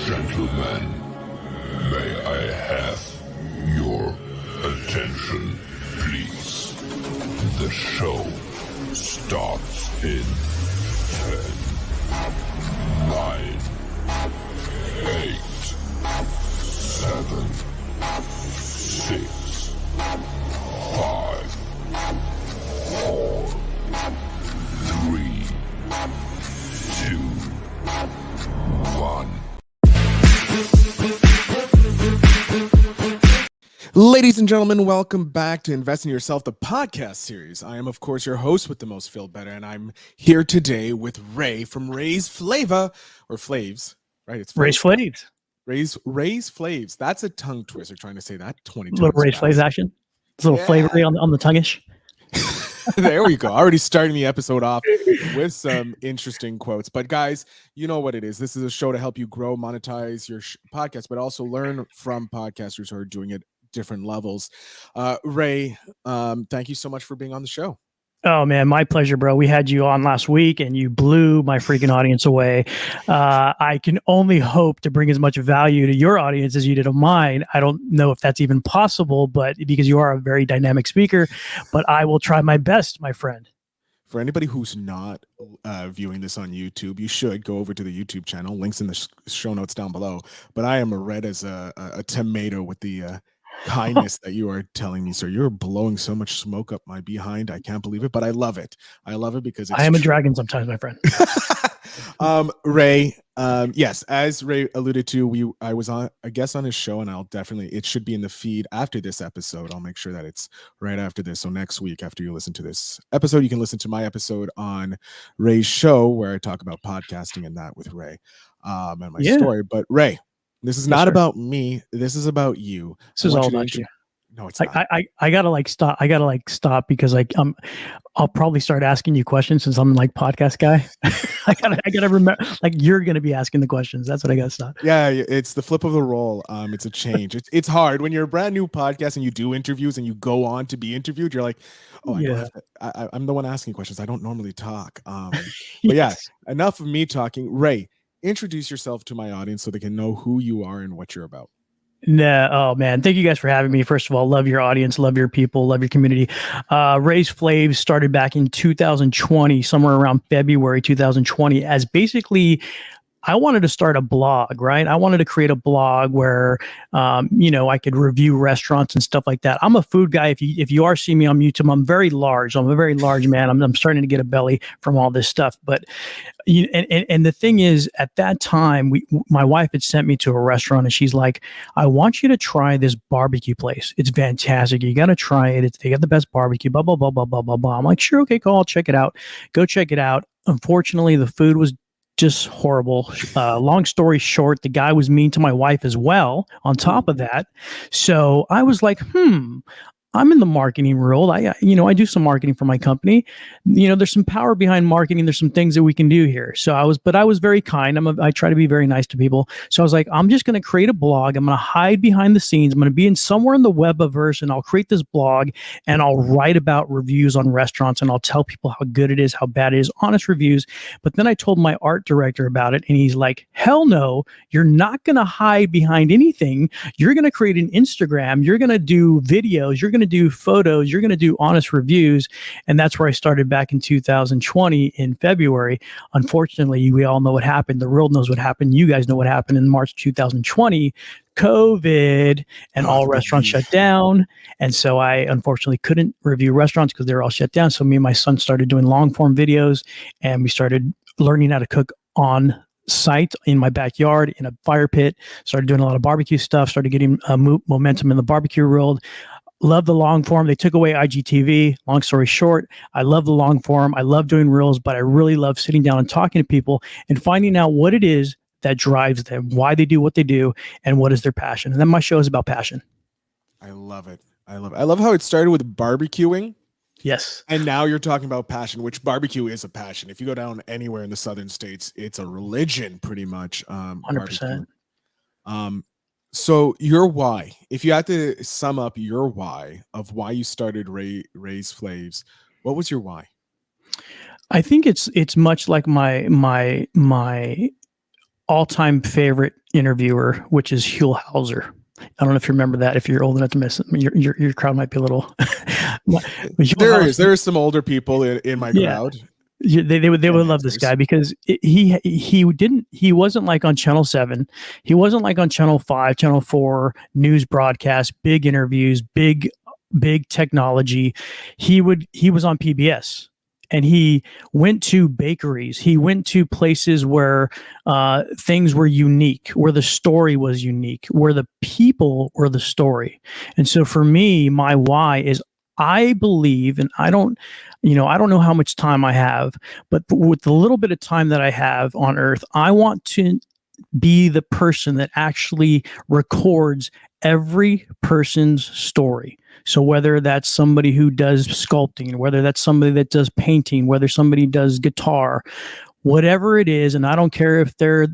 Gentlemen, may I have your attention, please? The show starts in 10, 9, 8, 7, 6, 5, 4, 3, 2, 1. Ladies and gentlemen, welcome back to Invest in Yourself, the podcast series. I am, of course, your host with the most feel better, and I'm here today with Ray from RaysFlavs, or Flavs, right? It's RaysFlavs. RaysFlavs. That's a tongue twister trying to say that 20 times. Little RaysFlavs action. It's a little flavory on the tonguish. There we go. Already starting the episode off with some interesting quotes. But guys, you know what it is. This is a show to help you grow, monetize your podcast, but also learn from podcasters who are doing it different levels. Ray, thank you so much for being on the show. Oh man, my pleasure, bro. We had you on last week and you blew my freaking audience away. I can only hope to bring as much value to your audience as you did of mine. I don't know if that's even possible, but because you are a very dynamic speaker, but I will try my best, my friend. For anybody who's not viewing this on YouTube, you should go over to the YouTube channel. Links in the show notes down below. But I am red as a tomato with the kindness that you are telling me, sir. You're blowing so much smoke up my behind. I can't believe it, but I love it. I love it because it's I am a dragon sometimes, my friend. Ray, yes, as Ray alluded to, I was on a guest on his show, and it should be in the feed after this episode. I'll make sure that it's right after this. So next week, after you listen to this episode, you can listen to my episode on Ray's show where I talk about podcasting and that with Ray, and my story. But Ray, this is not about me. This is about you. This is all about you. No, it's not. I gotta stop. I gotta stop because I'll probably start asking you questions since I'm podcast guy. I gotta remember, you're gonna be asking the questions. That's what I gotta stop. Yeah, it's the flip of the role. It's a change. It's hard when you're a brand new podcast and you do interviews and you go on to be interviewed. You're like, oh, yeah. I'm the one asking questions. I don't normally talk. But yeah, enough of me talking. Ray, introduce yourself to my audience so they can know who you are and what you're about. No, oh man, thank you guys for having me. First of all, love your audience, love your people, love your community. RaysFlavs started back in 2020, somewhere around February 2020, as basically I wanted to start a blog, right? I wanted to create a blog where, I could review restaurants and stuff like that. I'm a food guy. If you are seeing me on YouTube, I'm very large. I'm a very large man. I'm starting to get a belly from all this stuff. But and the thing is, at that time, my wife had sent me to a restaurant, and she's like, "I want you to try this barbecue place. It's fantastic. You got to try it. They got the best barbecue." Blah blah blah blah blah blah blah. I'm like, "Sure, okay, cool. I'll check it out." Go check it out. Unfortunately, the food was just horrible. Long story short, the guy was mean to my wife as well on top of that. So I was like, I'm in the marketing world. I do some marketing for my company. There's some power behind marketing. There's some things that we can do here. So I was very kind. I try to be very nice to people. So I was like, I'm just going to create a blog. I'm going to hide behind the scenes. I'm going to be in somewhere in the webiverse, and I'll create this blog and I'll write about reviews on restaurants, and I'll tell people how good it is, how bad it is, honest reviews. But then I told my art director about it, and he's like, hell no, you're not going to hide behind anything. You're going to create an Instagram. You're going to do videos. You're going to do photos, you're going to do honest reviews. And that's where I started back in 2020 in February. Unfortunately, we all know what happened. The world knows what happened. You guys know what happened in March 2020, COVID, and all restaurants shut down. And so I unfortunately couldn't review restaurants because they're all shut down. So me and my son started doing long form videos, and we started learning how to cook on site in my backyard in a fire pit, started doing a lot of barbecue stuff, started getting momentum in the barbecue world. Love the long form. They took away IGTV. Long story short, I love the long form. I love doing reels, but I really love sitting down and talking to people and finding out what it is that drives them, why they do what they do, and what is their passion. And then my show is about passion. I love it. I love how it started with barbecuing. Yes. And now you're talking about passion, which barbecue is a passion. If you go down anywhere in the southern states, it's a religion pretty much. 100%. So your why, if you had to sum up your why of why you started RaysFlavs, what was your why? I think it's much like my all-time favorite interviewer, which is Huell Hauser. I don't know if you remember that. If you're old enough to miss it, your crowd might be a little. There is some older people in my crowd. They would love this guy because he wasn't like on Channel 7. He wasn't like on Channel 5, Channel 4 news broadcasts, big interviews, big technology. He was on PBS. And he went to bakeries. He went to places where things were unique, where the story was unique, where the people were the story. And so for me, my why is I believe, and I don't know how much time I have, but with the little bit of time that I have on Earth, I want to be the person that actually records every person's story. So whether that's somebody who does sculpting, whether that's somebody that does painting, whether somebody does guitar, whatever it is, and I don't care if they're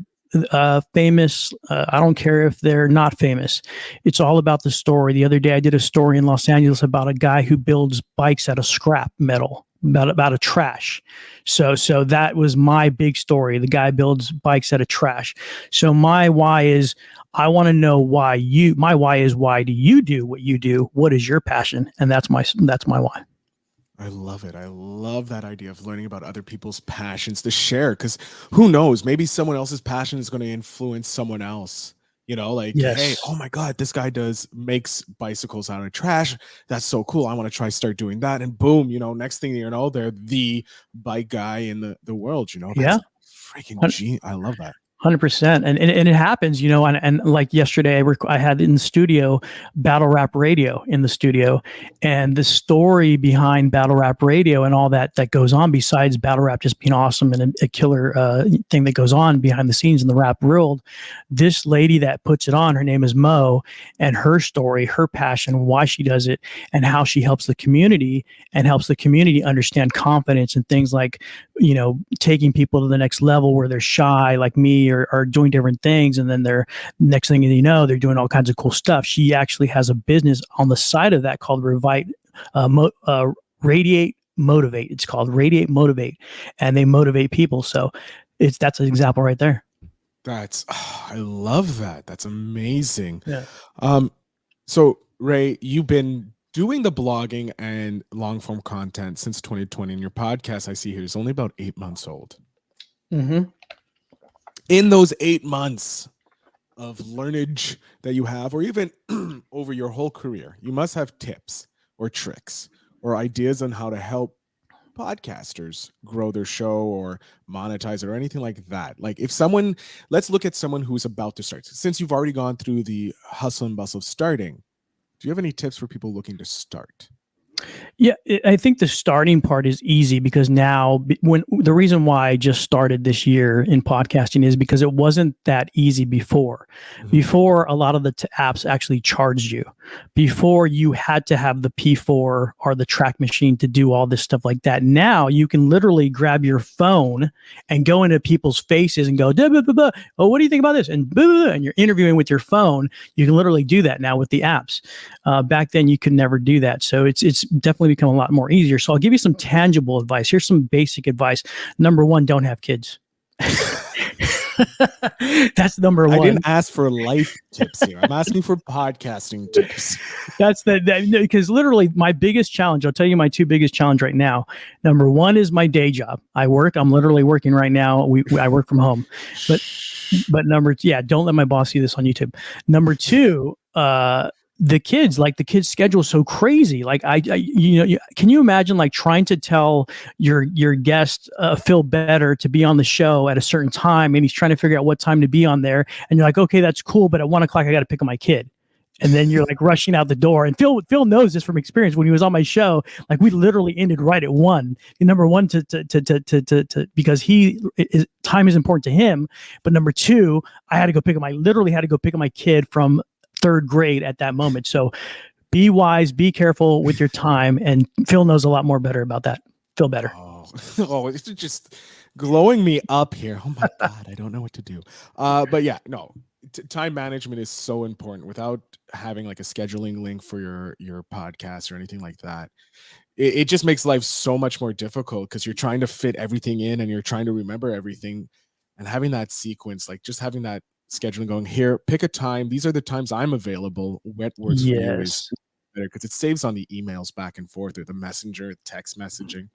famous, I don't care if they're not famous. It's all about the story. The other day I did a story in Los Angeles about a guy who builds bikes out of scrap metal, about a trash. So that was my big story. The guy builds bikes out of trash. So my why is I want to know why do you do what you do? What is your passion? And that's my why. I love it. I love that idea of learning about other people's passions to share, because who knows, maybe someone else's passion is going to influence someone else. Like, yes. Hey, oh my God, this guy makes bicycles out of trash. That's so cool. I want to start doing that. And boom, next thing you know, they're the bike guy in the world, That's yeah. Freaking genius. I love that. 100%. And it happens, and like yesterday, I had in the studio Battle Rap Radio in the studio, and the story behind Battle Rap Radio and all that goes on, besides Battle Rap just being awesome and a killer thing that goes on behind the scenes in the rap world. This lady that puts it on, her name is Mo, and her story, her passion, why she does it, and how she helps the community and helps the community understand confidence and things like, taking people to the next level where they're shy, like me, are doing different things, and then they're next thing you know, they're doing all kinds of cool stuff. She actually has a business on the side of that called Radiate Motivate. It's called Radiate Motivate, and they motivate people. So that's an example right there. I love that. That's amazing. Yeah. So Ray, you've been doing the blogging and long form content since 2020, and your podcast I see here is only about 8 months old. Mm-hmm. In those 8 months of learnage that you have, or even over your whole career, you must have tips or tricks or ideas on how to help podcasters grow their show or monetize it or anything like that. Like let's look at someone who's about to start. Since you've already gone through the hustle and bustle of starting, do you have any tips for people looking to start? Yeah, I think the starting part is easy because now the reason why I just started this year in podcasting is because it wasn't that easy before. Mm-hmm. Before, a lot of the apps actually charged you. Before, you had to have the P4 or the track machine to do all this stuff like that. Now you can literally grab your phone and go into people's faces and go, "Duh, buh, buh, buh. Oh, what do you think about this?" And buh, buh, buh, and you're interviewing with your phone. You can literally do that now with the apps. Back then, you could never do that. So it's definitely become a lot more easier. So I'll give you some tangible advice. Here's some basic advice. Number one, don't have kids. That's number one. I didn't ask for life tips here. I'm asking for podcasting tips. That's because literally my biggest challenge, I'll tell you my two biggest challenge right now. Number one is my day job. I'm literally working right now. I work from home, but don't let my boss see this on YouTube. Number two, the kids schedule is so crazy. Like can you imagine like trying to tell your guest Phil Better to be on the show at a certain time, and he's trying to figure out what time to be on there, and you're like, okay, that's cool, but at 1 o'clock I got to pick up my kid, and then you're like rushing out the door. And Phil knows this from experience. When he was on my show, like we literally ended right at 1. Number one, to because time is important to him, but number two, I literally had to go pick up my kid from 3rd grade at that moment. So be wise, be careful with your time. And Phil knows a lot more better about that. Phil Better. Oh, it's just glowing me up here. Oh my God, I don't know what to do. But yeah, no, time management is so important. Without having like a scheduling link for your podcast or anything like that, it just makes life so much more difficult because you're trying to fit everything in and you're trying to remember everything. and having that sequence, like just having that scheduling going here, pick a time. These are the times I'm available. What works for you is Yes. better because it saves on the emails back and forth or the messenger, text messaging.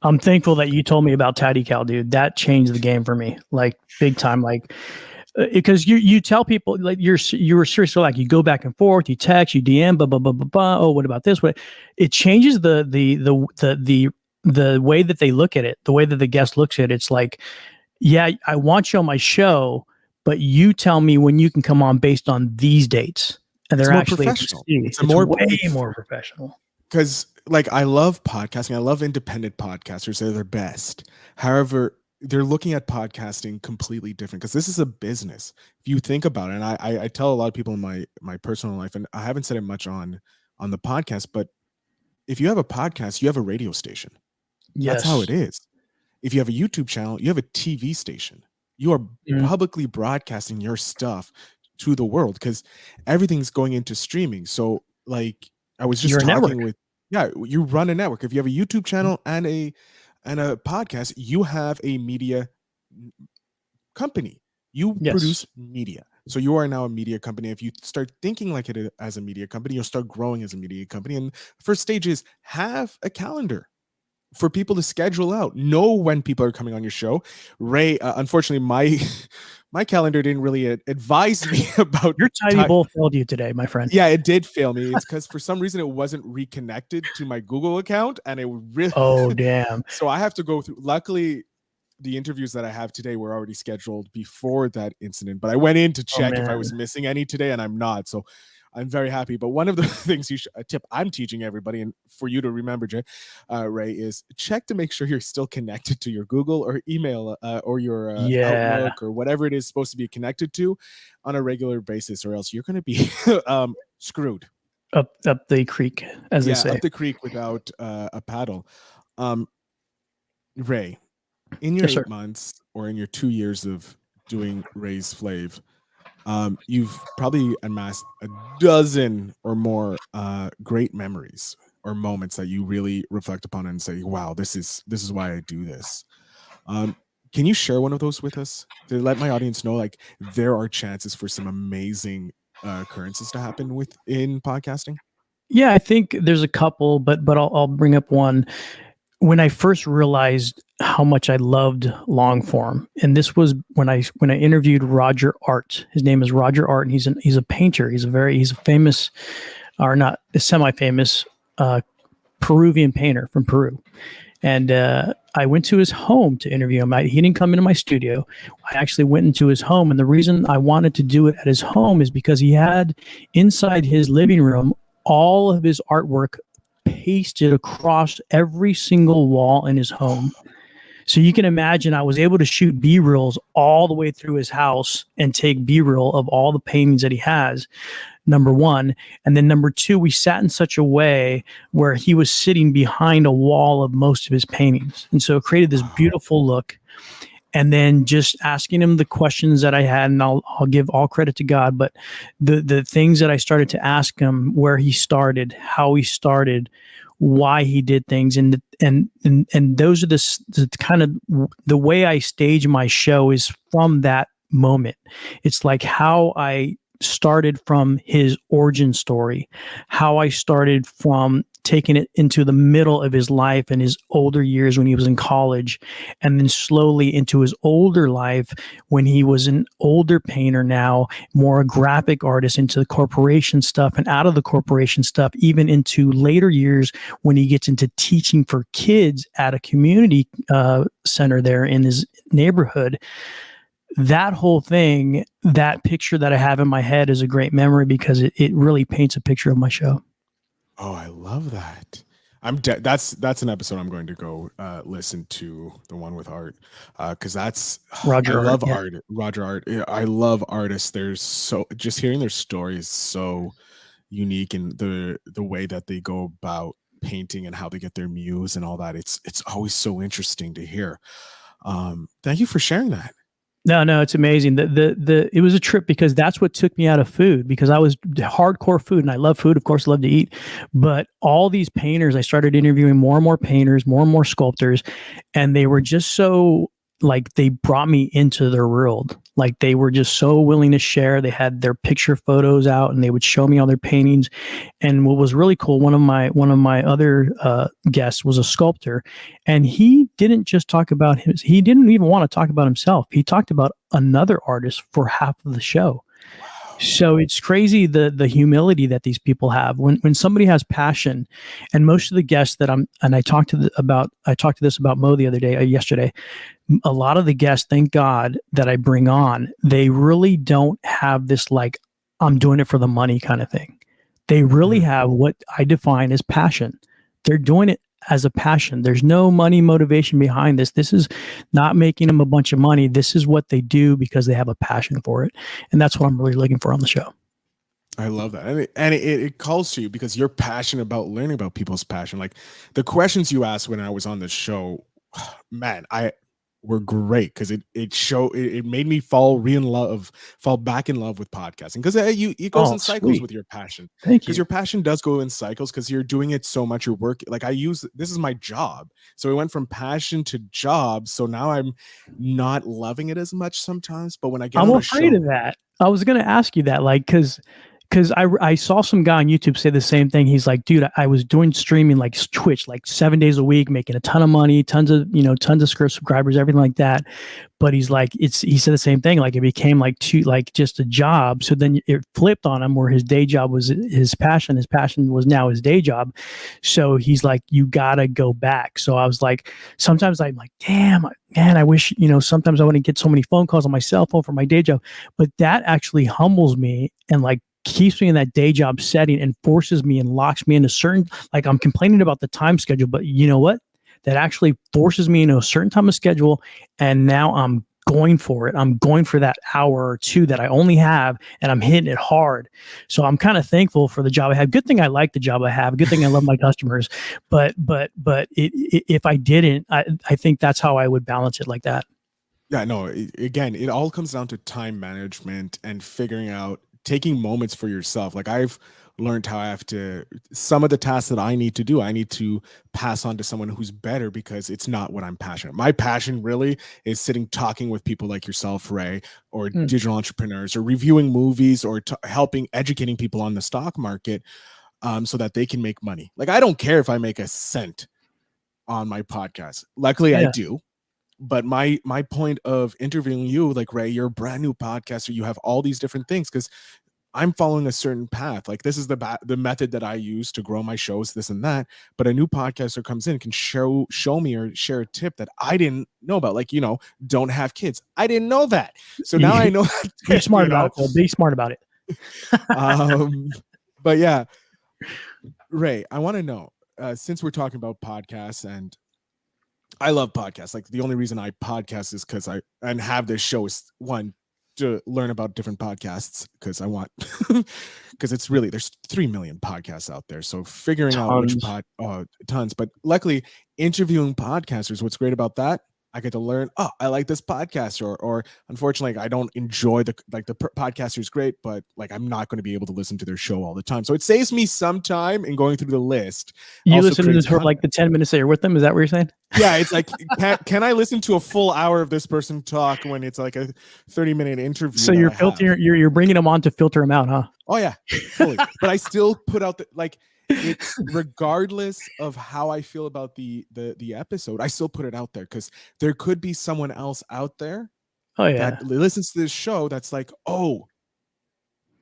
I'm thankful that you told me about Tidy Cal, dude. That changed the game for me, like big time. Like, because you tell people like you were seriously like you go back and forth, you text, you DM, blah blah blah blah blah. Oh, what about this? What it changes the way that they look at it, the way that the guest looks at it. It's like, yeah, I want you on my show, but you tell me when you can come on based on these dates, and It's they're more actually professional. it's way more professional. Because like I love podcasting. I love independent podcasters. They're their best. However, they're looking at podcasting completely different because this is a business. If you think about it, and I tell a lot of people in my personal life, and I haven't said it much on the podcast, but if you have a podcast, you have a radio station. That's how it is. If you have a YouTube channel, you have a TV station. You are publicly broadcasting your stuff to the world because everything's going into streaming. So like I was just talking with, you run a network. If you have a YouTube channel and a podcast, you have a media company. You produce media. So you are now a media company. If you start thinking like it as a media company, you'll start growing as a media company. And first stage is have a calendar for people to schedule out. Know when people are coming on your show. Ray, unfortunately, my calendar didn't really advise me about your tiny bowl failed you today, my friend. Yeah, it did fail me. It's because for some reason it wasn't reconnected to my Google account, and it really damn. So I have to go through. Luckily, the interviews that I have today were already scheduled before that incident, but I went in to check if I was missing any today, and I'm not. So I'm very happy. But one of the things a tip I'm teaching everybody, and for you to remember, Ray, is check to make sure you're still connected to your Google or email or your Outlook or whatever it is supposed to be connected to on a regular basis, or else you're going to be screwed. Up the creek, as they say. Up the creek without a paddle. Ray, in your 8 months or in your 2 years of doing RaysFlavs, you've probably amassed a dozen or more great memories or moments that you really reflect upon and say, wow, this is why I do this. Can you share one of those with us to let my audience know like there are chances for some amazing occurrences to happen within podcasting? Yeah, I think there's a couple, but I'll bring up one. When I first realized how much I loved long form, and this was when I interviewed Roger Art. His name is Roger Art, and he's a painter. He's a famous, or not a semi-famous, Peruvian painter from Peru. And I went to his home to interview him. He didn't come into my studio. I actually went into his home, and the reason I wanted to do it at his home is because he had inside his living room all of his artwork pasted across every single wall in his home. So you can imagine I was able to shoot B-reels all the way through his house and take B-reel of all the paintings that he has, number one. And then number two, we sat in such a way where he was sitting behind a wall of most of his paintings. And so it created this beautiful look. And then just asking him the questions that I had, and I'll give all credit to God, but the things that I started to ask him, where he started, how he started, why he did things, and those are the kind of the way I stage my show is from that moment. It's like how I started from his origin story, how I started from taking it into the middle of his life and his older years when he was in college, and then slowly into his older life when he was an older painter, now more a graphic artist, into the corporation stuff, and out of the corporation stuff even into later years when he gets into teaching for kids at a community center there in his neighborhood. That whole thing, that picture that I have in my head is a great memory because it really paints a picture of my show. Oh, I love that. That's an episode I'm going to go listen to, the one with Art, because that's Roger. I love Art. Roger Art. I love artists. There's just hearing their stories so unique, and the way that they go about painting and how they get their muse and all that. It's always so interesting to hear. Thank you for sharing that. No, it's amazing. It was a trip because that's what took me out of food, because I was hardcore food and I love food, of course, love to eat. But all these painters, I started interviewing more and more painters, more and more sculptors, and they were just so like they brought me into their world. Like they were just so willing to share. They had their picture photos out and they would show me all their paintings. And what was really cool, one of my other guests was a sculptor, and he didn't just talk about he didn't even want to talk about himself. He talked about another artist for half of the show. So it's crazy the humility that these people have when somebody has passion. And most of the guests that I talked to this about Mo the other day, yesterday. A lot of the guests, thank God, that I bring on, they really don't have this like I'm doing it for the money kind of thing. They really have what I define as passion. They're doing it as a passion. There's no money motivation behind this. This is not making them a bunch of money. This is what they do because they have a passion for it. And that's what I'm really looking for on the show. I love that. And it calls to you because you're passionate about learning about people's passion. Like the questions you asked when I was on the show, man, were great because it made me fall back in love with podcasting because it goes in cycles with your passion. Thank you. Because your passion does go in cycles because you're doing it so much. Your work, like this is my job, so it went from passion to job. So now I'm not loving it as much sometimes. But when I get, I'm afraid of that. I was going to ask you that, like, because I saw some guy on YouTube say the same thing. He's like, dude, I was doing streaming like Twitch, like 7 days a week, making a ton of money, tons of subscribers, everything like that. But he's like, he said the same thing. Like it became like just a job. So then it flipped on him where his day job was his passion. His passion was now his day job. So he's like, you gotta go back. So I was like, sometimes I'm like, damn, man, I wish, sometimes I wouldn't get so many phone calls on my cell phone for my day job. But that actually humbles me and like keeps me in that day job setting and forces me and locks me into certain, like I'm complaining about the time schedule, but you know what? That actually forces me into a certain time of schedule. And now I'm going for it. I'm going for that hour or two that I only have, and I'm hitting it hard. So I'm kind of thankful for the job I have. Good thing I like the job I have. Good thing I love my customers. But if I didn't, I think that's how I would balance it like that. Yeah, no, again, it all comes down to time management and figuring out, taking moments for yourself. Like I've learned how I have to, some of the tasks that I need to pass on to someone who's better because it's not what I'm passionate. My passion really is sitting, talking with people like yourself, Ray, or digital entrepreneurs, or reviewing movies, or helping, educating people on the stock market so that they can make money. Like I don't care if I make a cent on my podcast. Luckily I do. But my point of interviewing you, like Ray, you're a brand new podcaster. You have all these different things because I'm following a certain path. Like this is the method that I use to grow my shows, this and that. But a new podcaster comes in, can show me or share a tip that I didn't know about. Like, don't have kids. I didn't know that. So now I know. Be smart about it. Though. Be smart about it. But yeah, Ray, I want to know, since we're talking about podcasts, and I love podcasts. Like the only reason I podcast is because and have this show is one, to learn about different podcasts, because I want, because it's really, there's 3 million podcasts out there. So figuring out which tons, but luckily interviewing podcasters, what's great about that, I get to learn, I like this podcaster, or unfortunately, I don't enjoy the podcaster is great, but like I'm not going to be able to listen to their show all the time. So it saves me some time in going through the list. You also listen to this for like the 10 minutes that you're with them. Is that what you're saying? Yeah, it's like, can I listen to a full hour of this person talk when it's like a 30-minute interview? So you're filtering, you're bringing them on to filter them out, huh? Oh yeah, fully. But I still put out it's regardless of how I feel about the episode, I still put it out there because there could be someone else out there that listens to this show that's like,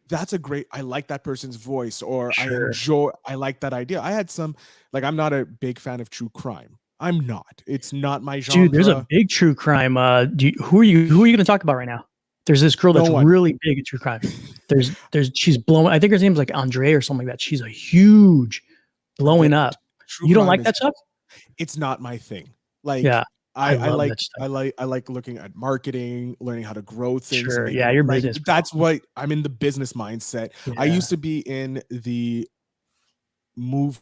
that's a great, I like that person's voice, or I like that idea. I had some, like, I'm not a big fan of true crime. I'm not. It's not my genre. Dude, there's a big true crime. Who are you going to talk about right now? There's this girl that's really big at true crime. She's blowing. I think her name's like Andre or something like that. She's a huge blowing up. You don't like that stuff? It's not my thing. Like, I like looking at marketing, learning how to grow things. Sure. Yeah, your business. That's what I'm in, the business mindset. Yeah. I used to be in the movies.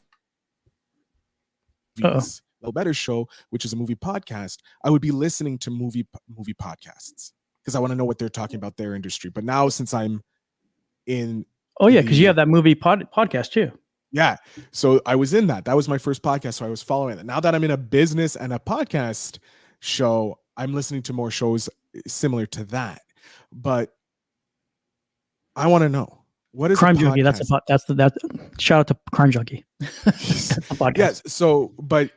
A Better Show, which is a movie podcast. I would be listening to movie podcasts because I want to know what they're talking about, their industry. But now, since I'm in, because you have that movie podcast too. Yeah, so I was in that. That was my first podcast, so I was following it. Now that I'm in a business and a podcast show, I'm listening to more shows similar to that. But I want to know, what is Crime a Junkie. podcast? Shout out to Crime Junkie. That's the podcast. Yes. So, but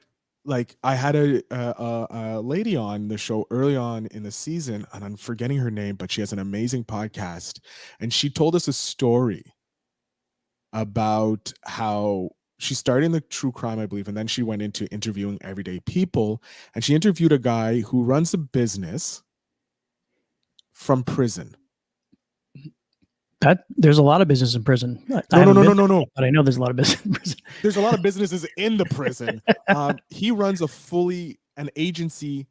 like I had a lady on the show early on in the season, and I'm forgetting her name, but she has an amazing podcast, and she told us a story about how she started in the true crime, I believe, and then she went into interviewing everyday people, and she interviewed a guy who runs a business from prison. There's a lot of business in prison. No. But I know there's a lot of business in prison. There's a lot of businesses in the prison. He runs an agency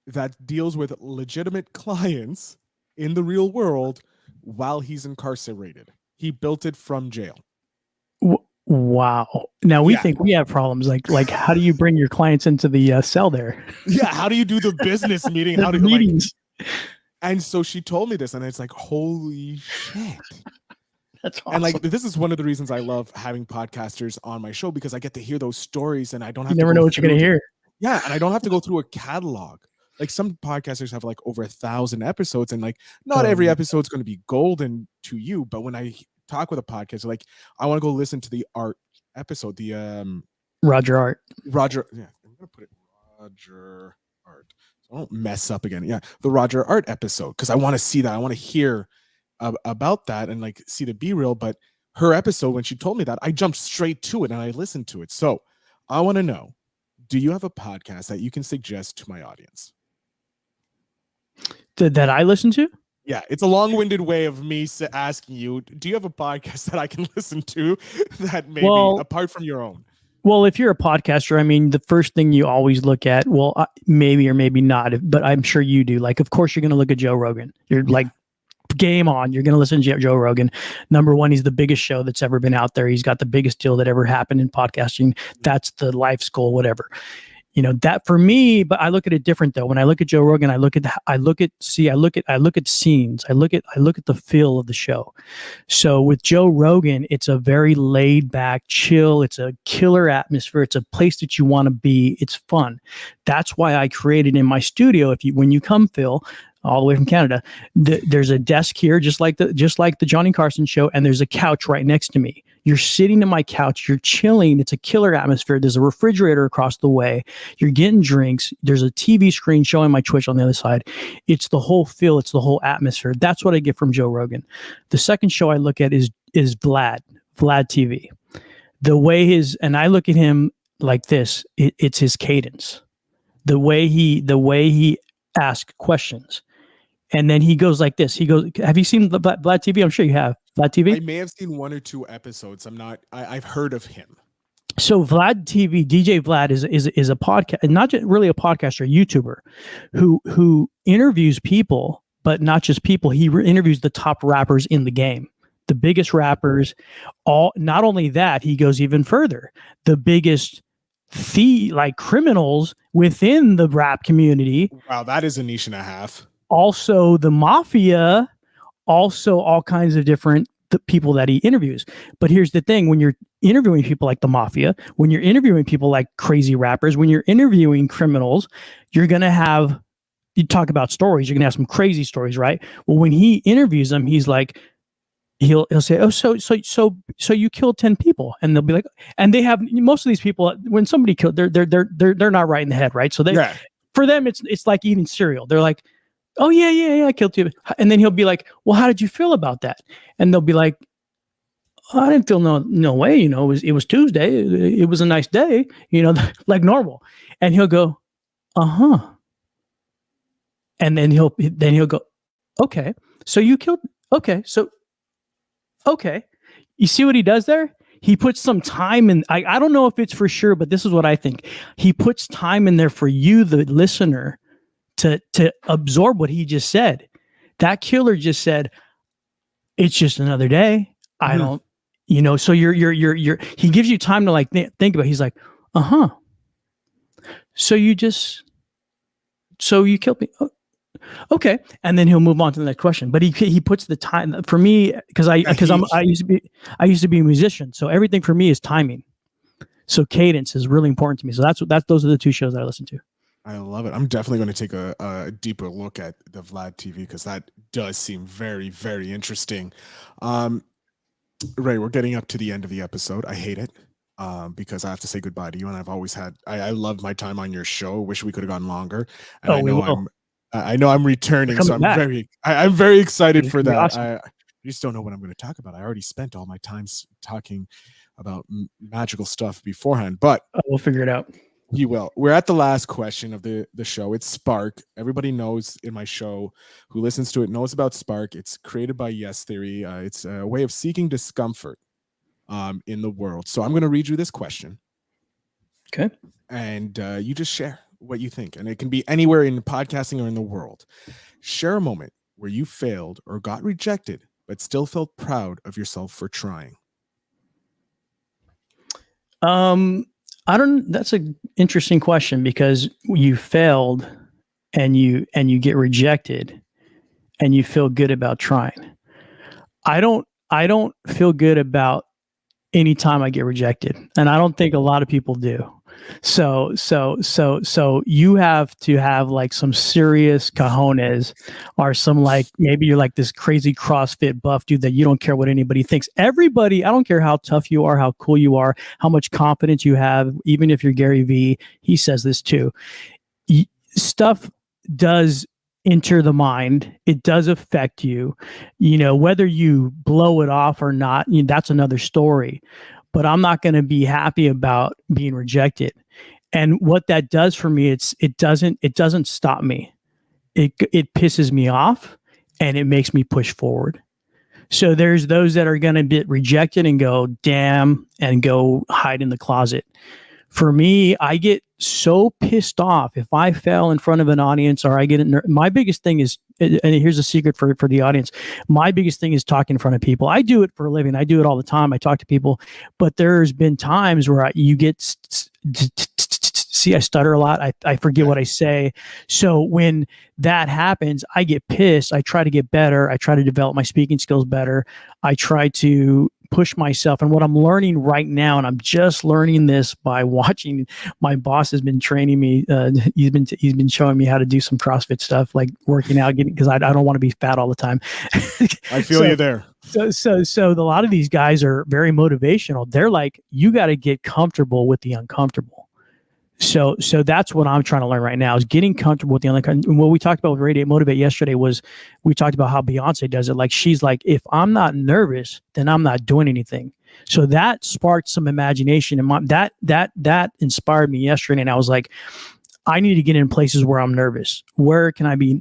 that deals with legitimate clients in the real world while he's incarcerated. He built it from jail. Wow. Now we think we have problems. Like how do you bring your clients into the cell there? Yeah. How do you do the business meeting? How do you meetings? And so she told me this, and it's like, holy shit. That's awesome. And like, this is one of the reasons I love having podcasters on my show, because I get to hear those stories, and I don't have to never know what you're going to hear. Yeah. And I don't have to go through a catalog. Like some podcasters have like over 1,000 episodes, and like not every episode is going to be golden to you. But when I talk with a podcaster, like I want to go listen to the art episode, the Roger Art. Roger. Yeah. I'm going to put it Roger Art. I don't mess up again. Yeah, the Roger Art episode, because I want to see that. I want to hear about that and like see the B-reel. But her episode, when she told me that, I jumped straight to it and I listened to it. So I want to know, do you have a podcast that you can suggest to my audience? That I listen to? Yeah, it's a long-winded way of me asking you, do you have a podcast that I can listen to that maybe apart from your own? Well, if you're a podcaster, I mean, the first thing you always look at, maybe or maybe not, but I'm sure you do. Like, of course, you're going to look at Joe Rogan. You're like, game on. You're going to listen to Joe Rogan. Number one, he's the biggest show that's ever been out there. He's got the biggest deal that ever happened in podcasting. That's the life's goal, whatever. You know, that for me, but I look at it different though. When I look at Joe Rogan, I look at scenes. I look at the feel of the show. So with Joe Rogan, it's a very laid back, chill. It's a killer atmosphere. It's a place that you want to be. It's fun. That's why I created in my studio. When you come, Phil, all the way from Canada, there's a desk here, just like the Johnny Carson show, and there's a couch right next to me. You're sitting in my couch, you're chilling. It's a killer atmosphere. There's a refrigerator across the way. You're getting drinks. There's a TV screen showing my Twitch on the other side. It's the whole feel. It's the whole atmosphere. That's what I get from Joe Rogan. The second show I look at is Vlad TV. The way and I look at him like this. It's his cadence. The way he asks questions. And then he goes like this. He goes, have you seen Vlad TV? I'm sure you have. Vlad TV? I may have seen one or two episodes. I've heard of him. So Vlad TV, DJ Vlad is a podcast, not just really a podcaster, a YouTuber who interviews people, but not just people. He interviews the top rappers in the game, the biggest rappers. Not only that, he goes even further. The biggest criminals within the rap community. Wow, that is a niche and a half. Also the mafia, also all kinds of different people that he interviews. But here's the thing, when you're interviewing people like the mafia, when you're interviewing people like crazy rappers, when you're interviewing criminals, you talk about stories, you're going to have some crazy stories, right? Well, when he interviews them, he's like, he'll say, oh, so you killed 10 people. And they'll be like, and they have, most of these people, when somebody killed, they're not right in the head, right? So for them, it's like eating cereal. They're like, oh yeah, I killed you. And then he'll be like, well, how did you feel about that? And they'll be like, I didn't feel no way, you know, it was Tuesday. It was a nice day, you know, like normal. And he'll go, uh-huh. And then he'll go, okay, so you killed, okay. You see what he does there? He puts some time in. I don't know if it's for sure, but this is what I think. He puts time in there for you, the listener, to absorb what he just said. That killer just said, it's just another day. I don't, you know, so you're, he gives you time to like think about it. He's like, uh-huh. So you killed me. Oh, okay. And then he'll move on to the next question, but he puts the time for me because I used to be a musician. So everything for me is timing. So cadence is really important to me. So those are the two shows that I listen to. I love it. I'm definitely going to take a deeper look at the Vlad TV because that does seem very, very interesting. Um, Ray, we're getting up to the end of the episode. I hate it because I have to say goodbye to you. And I've always I love my time on your show. Wish we could have gone longer. And Oh, we will. I know I'm returning, so Coming back. I'm very excited It's for gonna be that. awesome. I just don't know what I'm going to talk about. I already spent all my time talking about magical stuff beforehand, but We'll figure it out. you will. We're at the last question of the show. It's Spark. Everybody knows in my show who listens to it knows about Spark. It's created by Yes Theory. It's a way of seeking discomfort in the world. So I'm going to read you this question. Okay. And you just share what you think. And it can be anywhere in podcasting or in the world. Share a moment where you failed or got rejected, but still felt proud of yourself for trying. That's an interesting question because you failed and you get rejected and you feel good about trying. I don't feel good about any time I get rejected. And I don't think a lot of people do. So you have to have like some serious cojones or some like, maybe you're like this crazy CrossFit buff dude that you don't care what anybody thinks. Everybody, I don't care how tough you are, how cool you are, how much confidence you have, even if you're Gary Vee, he says this too. Stuff does enter the mind. It does affect you, whether you blow it off or not, that's another story. But I'm not going to be happy about being rejected. And what that does for me, it doesn't stop me. It pisses me off and it makes me push forward. So there's those that are going to get rejected and go, damn, and go hide in the closet. For me, I get so pissed off if I fail in front of an audience or I get my biggest thing is, and here's a secret for the audience. My biggest thing is talking in front of people. I do it for a living. I do it all the time. I talk to people, but there's been times where you get, see, I stutter a lot. I forget what I say. So when that happens, I get pissed. I try to get better. I try to develop my speaking skills better. I try to push myself. And what I'm learning right now, and I'm just learning this by watching, my boss has been training me. He's been showing me how to do some CrossFit stuff, like working out, because I don't want to be fat all the time. I feel you there. So a lot of these guys are very motivational. They're like, you got to get comfortable with the uncomfortable. So that's what I'm trying to learn right now is getting comfortable with the uncomfortable. What we talked about with Radiate Motivate yesterday was we talked about how Beyonce does it. Like she's like, if I'm not nervous, then I'm not doing anything. So that sparked some imagination, and that inspired me yesterday. And I was like, I need to get in places where I'm nervous. Where can I be?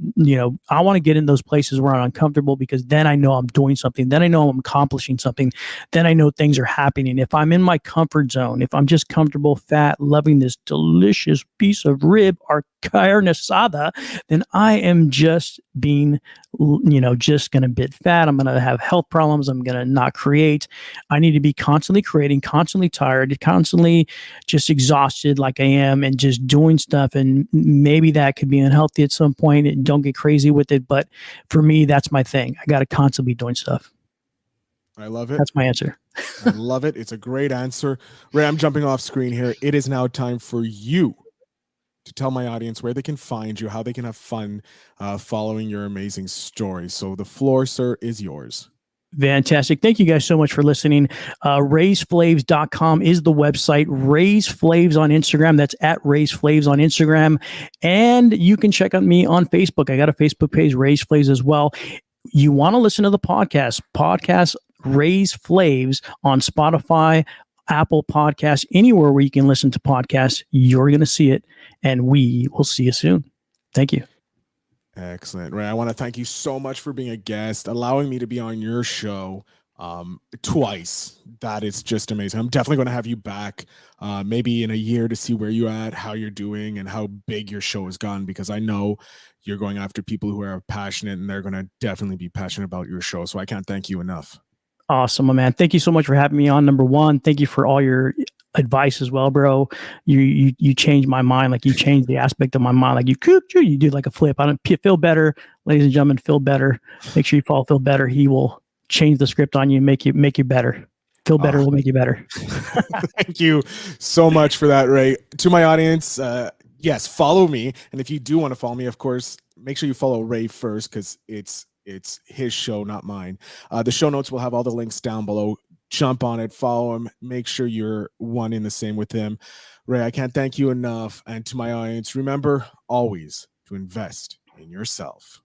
I want to get in those places where I'm uncomfortable because then I know I'm doing something. Then I know I'm accomplishing something. Then I know things are happening. If I'm in my comfort zone, if I'm just comfortable, fat, loving this delicious piece of rib or carne asada, then I am just being, just going to be fat. I'm going to have health problems. I'm going to not create. I need to be constantly creating, constantly tired, constantly just exhausted like I am and just doing stuff. And maybe that could be unhealthy at some point and don't get crazy with it. But for me, that's my thing. I got to constantly be doing stuff. I love it. That's my answer. I love it. It's a great answer. Ray, I'm jumping off screen here. It is now time for you to tell my audience where they can find you, how they can have fun following your amazing story. So the floor, sir, is yours. Fantastic. Thank you guys so much for listening. RaysFlavs.com is the website. RaysFlavs on Instagram. That's at RaysFlavs on Instagram. And you can check out me on Facebook. I got a Facebook page, RaysFlavs as well. You want to listen to the podcast RaysFlavs on Spotify, Apple Podcasts, anywhere where you can listen to podcasts. You're going to see it. And we will see you soon. Thank you. Excellent. Ray, I want to thank you so much for being a guest, allowing me to be on your show twice. That is just amazing. I'm definitely going to have you back maybe in a year to see where you're at, how you're doing, and how big your show has gone, because I know you're going after people who are passionate and they're going to definitely be passionate about your show. So I can't thank you enough. Awesome, my man. Thank you so much for having me on. Number one, thank you for all your advice as well, bro. You changed my mind. Like you changed the aspect of my mind. Like you did like a flip. I don't feel better, ladies and gentlemen. Feel better. Make sure you feel better. He will change the script on you, make you better. Feel better will make you better. Thank you so much for that, Ray. To my audience, yes, follow me. And if you do want to follow me, of course, make sure you follow Ray first, because it's his show, not mine. The show notes will have all the links down below. Jump on it, follow him, make sure you're one in the same with him. Ray, I can't thank you enough. And to my audience, remember always to invest in yourself.